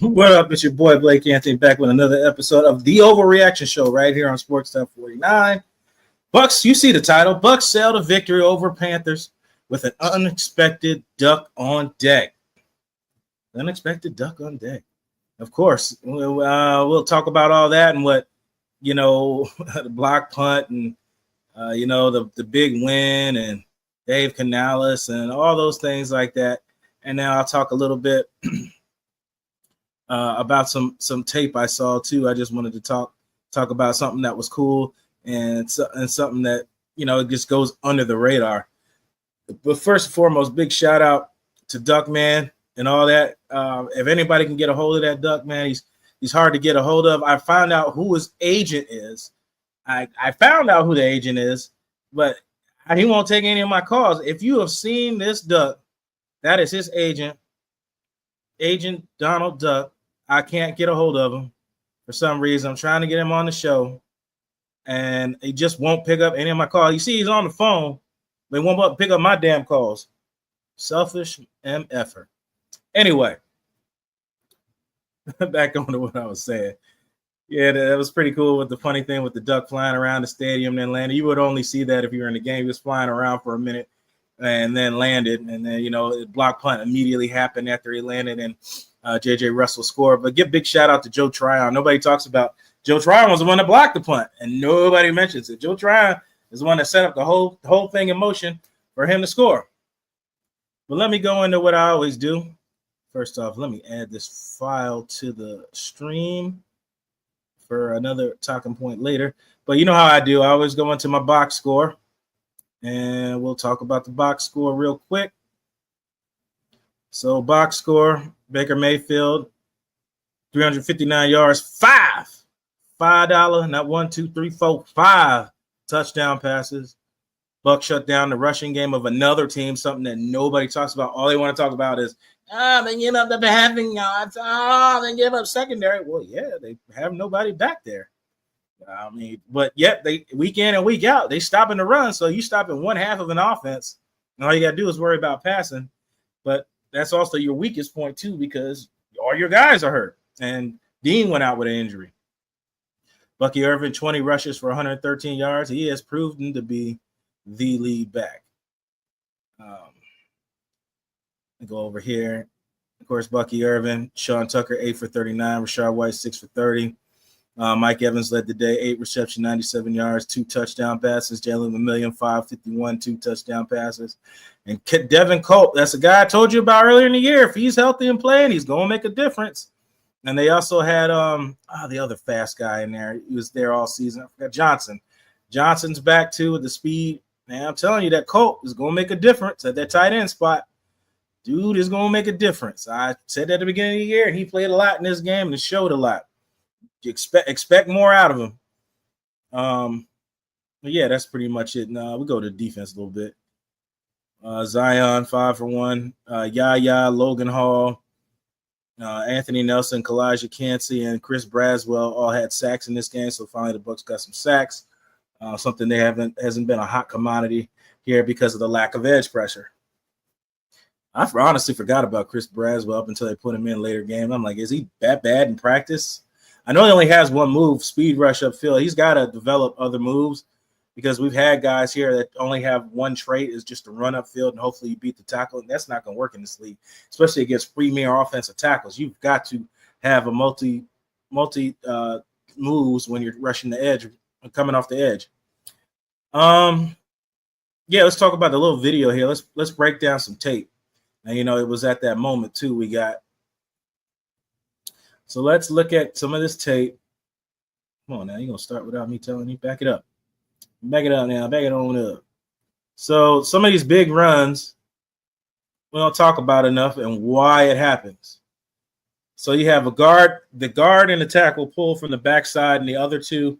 What up? It's your boy Blake Anthony back with another episode of the Overreaction Show right here on Sports Talk49. Bucs, you see the title. Bucs sail to victory over Panthers with an unexpected duck on deck. Unexpected duck on deck. Of course, we'll talk about all that and what, the block punt and, the big win and Dave Canales and all those things like that. And now I'll talk a little bit about some tape I saw too. I just wanted to talk about something that was cool and something that it just goes under the radar. But first and foremost, big shout out to Duckman and all that. If anybody can get a hold of that Duckman, he's hard to get a hold of. I found out who his agent is. I found out who the agent is, but he won't take any of my calls. If you have seen this Duck, that is his agent, Agent Donald Duck. I can't get a hold of him for some reason. I'm trying to get him on the show, and he just won't pick up any of my calls. You see, he's on the phone, but he won't pick up my damn calls. Selfish MFer. Anyway, back on to what I was saying. Yeah, that was pretty cool with the funny thing with the duck flying around the stadium and then landed. You would only see that if you were in the game. He was flying around for a minute and then landed, and then, block punt immediately happened after he landed, and J.J. Russell scored. But give big shout out to Joe Tryon. Nobody talks about Joe Tryon was the one that blocked the punt, and nobody mentions it. Joe Tryon is the one that set up the whole thing in motion for him to score. But let me go into what I always do. First off, let me add this file to the stream for another talking point later. But you know how I do. I always go into my box score, and we'll talk about the box score real quick. So box score, Baker Mayfield, 359 yards, $5, not 1, 2, 3, 4, 5 touchdown passes. Bucs shut down the rushing game of another team, something that nobody talks about. All they want to talk about is, they give up the passing yards. They give up secondary. Well, yeah, they have nobody back there. But yet they week in and week out, they stopping the run. So you stop in one half of an offense, and all you got to do is worry about passing. But that's also your weakest point, too, because all your guys are hurt. And Dean went out with an injury. Bucky Irvin, 20 rushes for 113 yards. He has proven to be the lead back. Go over here. Of course, Bucky Irvin, Sean Tucker, 8 for 39. Rashard White, 6 for 30. Mike Evans led the day, 8 reception, 97 yards, 2 touchdown passes. Jalen McMillan, 551, 2 touchdown passes. And Devin Cope, that's a guy I told you about earlier in the year. If he's healthy and playing, he's going to make a difference. And they also had the other fast guy in there. He was there all season. I forgot Johnson. Johnson's back, too, with the speed. Man, I'm telling you, that Cope is going to make a difference at that tight end spot. Dude is going to make a difference. I said that at the beginning of the year, and he played a lot in this game and showed a lot. You expect more out of him. But yeah, that's pretty much it. Now we go to defense a little bit. Zion, 5 for 1. Yaya, Logan Hall, Anthony Nelson, Kalijah Cansey, and Chris Braswell all had sacks in this game. So finally, the Bucs got some sacks. Something they hasn't been a hot commodity here because of the lack of edge pressure. I honestly forgot about Chris Braswell up until they put him in later game. I'm like, is he that bad in practice? I know he only has one move, speed rush upfield. He's got to develop other moves because we've had guys here that only have one trait is just to run upfield and hopefully you beat the tackle. And that's not going to work in this league, especially against premier offensive tackles. You've got to have a multi moves when you're rushing the edge, coming off the edge. Yeah, let's talk about the little video here. Let's break down some tape. And, it was at that moment, too, we got. So let's look at some of this tape. Come on now, you're going to start without me telling you. Back it up. Back it up now. Back it on up. So some of these big runs, we don't talk about enough and why it happens. So you have the guard and the tackle pull from the backside, and the other two,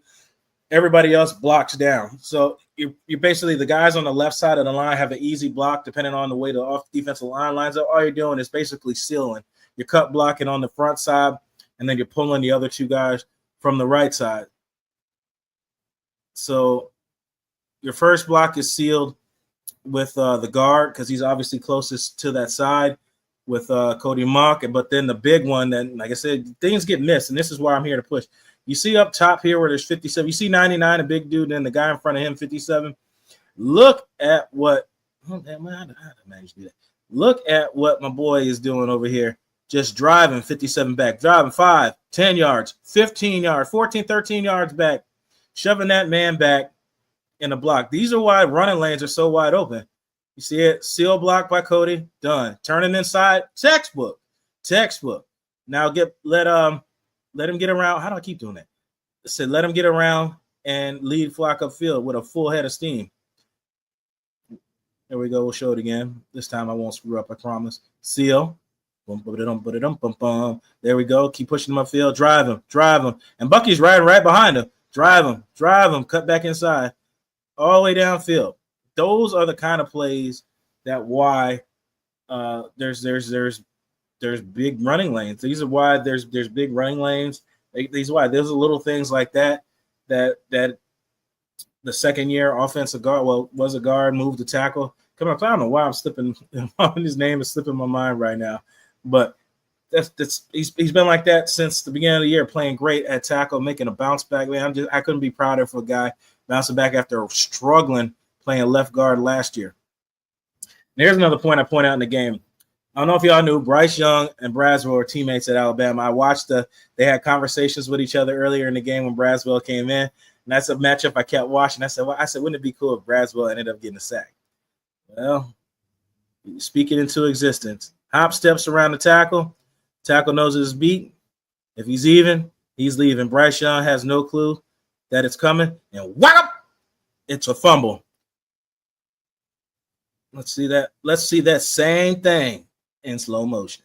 everybody else blocks down. So you're basically the guys on the left side of the line have an easy block depending on the way the off defensive line lines up. All you're doing is basically sealing. You're cut blocking on the front side, and then you're pulling the other two guys from the right side. So your first block is sealed with the guard because he's obviously closest to that side. Cody Monk. But then the big one, then like I said, things get missed, and this is why I'm here to push. You see up top here where there's 57. You see 99, a big dude, and the guy in front of him, 57. Look at what Look at what my boy is doing over here. Just driving 57 back, driving 5, 10 yards, 15 yards, 14, 13 yards back, shoving that man back in the block. These are why running lanes are so wide open. You see it? Seal block by Cody, done. Turn him inside, textbook. Now let him get around. How do I keep doing that? I said let him get around and lead flock upfield with a full head of steam. There we go. We'll show it again. This time I won't screw up, I promise. Seal. There we go. Keep pushing him upfield. Drive him. And Bucky's riding right behind him. Drive him. Cut back inside. All the way downfield. Those are the kind of plays that why there's big running lanes. These are why there's big running lanes. These are why there's little things like that the second year offensive guard, was a guard, moved to tackle. Come on, I don't know why I'm slipping. His name is slipping my mind right now, but he's been like that since the beginning of the year, playing great at tackle, making a bounce back. Man, I couldn't be prouder for a guy bouncing back after struggling playing left guard last year. And here's another point I point out in the game. I don't know if y'all knew Bryce Young and Braswell are teammates at Alabama. I watched they had conversations with each other earlier in the game when Braswell came in. And that's a matchup I kept watching. I said, wouldn't it be cool if Braswell ended up getting a sack? Well, speak it into existence. Hop steps around the tackle. Tackle knows his beat. If he's even, he's leaving. Bryce Young has no clue that it's coming. And whap! It's a fumble. Let's see that same thing in slow motion.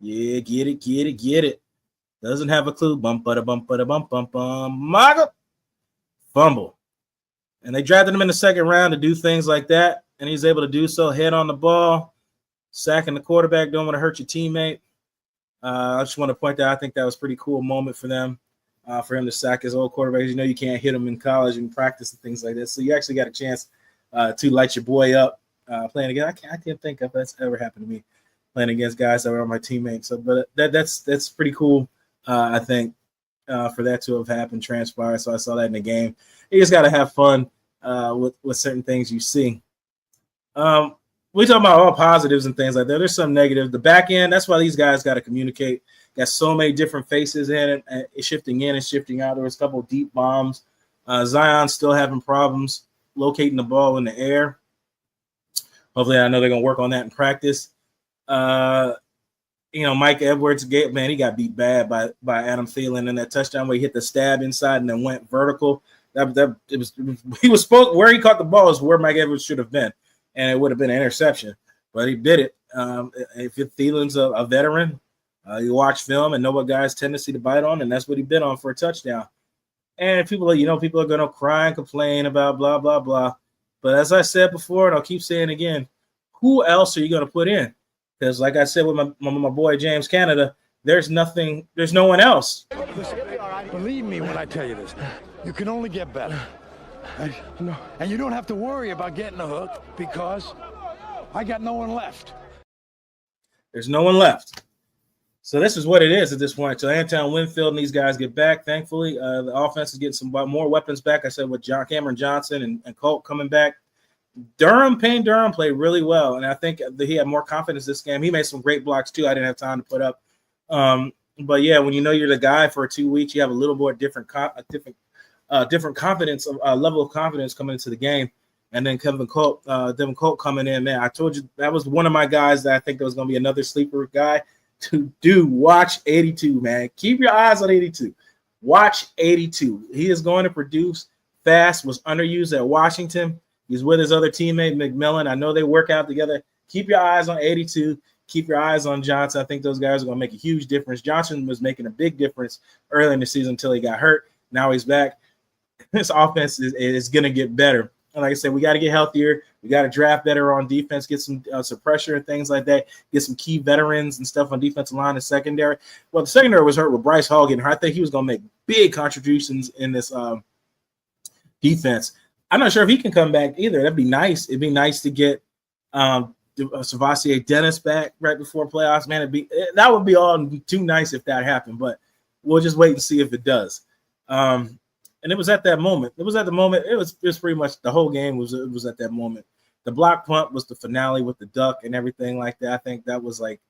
Yeah, get it. Doesn't have a clue. Bump. Maga. Fumble. And they drafted him in the second round to do things like that, and he's able to do so. Head on the ball, sacking the quarterback. Don't want to hurt your teammate. I just want to point out, I think that was a pretty cool moment for them, for him to sack his old quarterback. You know, you can't hit him in college and practice and things like that. So you actually got a chance to light your boy up playing again. I can't think if that's ever happened to me, playing against guys that were my teammates. So, but that's pretty cool, I think, for that to have happened, transpired. So I saw that in the game. You just got to have fun with certain things you see. We talk about all positives and things like that. There's some negative. The back end, that's why these guys got to communicate. Got so many different faces in it, and shifting in and shifting out. There was a couple of deep bombs. Zion's still having problems locating the ball in the air. Hopefully, I know they're going to work on that in practice. Mike Edwards, man, he got beat bad by Adam Thielen in that touchdown where he hit the stab inside and then went vertical. He was supposed, where he caught the ball is where Mike Edwards should have been, and it would have been an interception, but he did it. If Thielen's a veteran, you watch film and know what guys' tendency to bite on, and that's what he bit on for a touchdown. And people are going to cry and complain about blah, blah, blah. But as I said before, and I'll keep saying again, who else are you going to put in? Because like I said with my boy James Canada, there's no one else. Listen, believe me when I tell you this. You can only get better. And you don't have to worry about getting a hook because I got no one left. There's no one left. So this is what it is at this point. So Antoine Winfield and these guys get back. Thankfully, the offense is getting some more weapons back. I said with Cameron Johnson and Colt coming back. Payne Durham played really well, and I think that he had more confidence this game. He made some great blocks too. I didn't have time to put up. But yeah, when you know you're the guy for 2 weeks, you have a little more different confidence, level of confidence coming into the game. And then Devin Colt coming in, man. I told you that was one of my guys that I think there was going to be another sleeper guy. Watch 82, man. Keep your eyes on 82. Watch 82. He is going to produce fast. Was underused at Washington. He's with his other teammate, McMillan. I know they work out together. Keep your eyes on 82. Keep your eyes on Johnson. I think those guys are going to make a huge difference. Johnson was making a big difference early in the season until he got hurt. Now he's back. This offense is going to get better. And like I said, we got to get healthier. We got to draft better on defense, get some pressure and things like that, get some key veterans and stuff on defensive line and secondary. Well, the secondary was hurt with Bryce Hall getting hurt. I think he was going to make big contributions in this defense. I'm not sure if he can come back either. That'd be nice. It'd be nice to get Savasier Dennis back right before playoffs, man, that would be all too nice if that happened, but we'll just wait and see if it does. And it was at that moment. It was pretty much the whole game was at that moment. The block punt was the finale with the duck and everything like that. I think that was like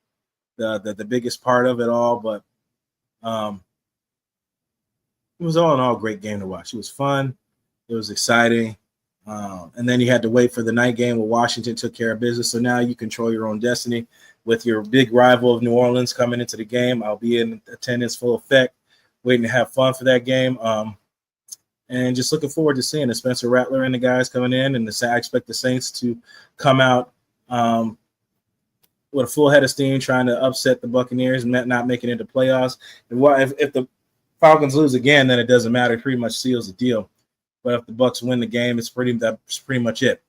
the biggest part of it all, but it was all in all a great game to watch. It was fun. It was exciting. And then you had to wait for the night game where Washington took care of business. So now you control your own destiny with your big rival of New Orleans coming into the game. I'll be in attendance full effect, waiting to have fun for that game. And just looking forward to seeing the Spencer Rattler and the guys coming in. And I expect the Saints to come out with a full head of steam, trying to upset the Buccaneers and not making it into playoffs. If the Falcons lose again, then it doesn't matter. It pretty much seals the deal. But if the Bucs win the game, that's pretty much it.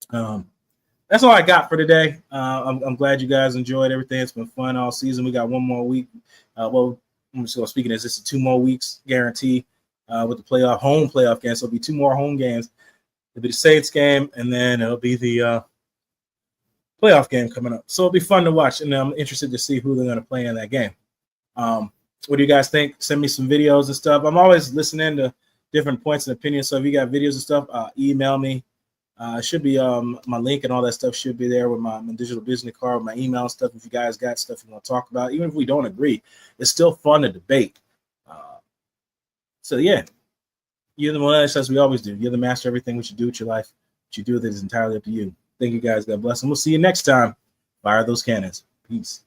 That's all I got for today. I'm glad you guys enjoyed everything. It's been fun all season. We got one more week. I'm just going speaking as this is 2 more weeks guarantee with the home playoff game. So it'll be 2 more home games. It'll be the Saints game, and then it'll be the playoff game coming up. So it'll be fun to watch, and I'm interested to see who they're going to play in that game. What do you guys think? Send me some videos and stuff. I'm always listening to different points and opinions. So if you got videos and stuff, email me. Should be my link and all that stuff should be there with my digital business card, my email and stuff. If you guys got stuff you want to talk about, even if we don't agree, it's still fun to debate. So yeah, you're the one, as we always do. You're the master of everything what you do with your life. What you do with it is entirely up to you. Thank you guys. God bless. And we'll see you next time. Fire those cannons. Peace.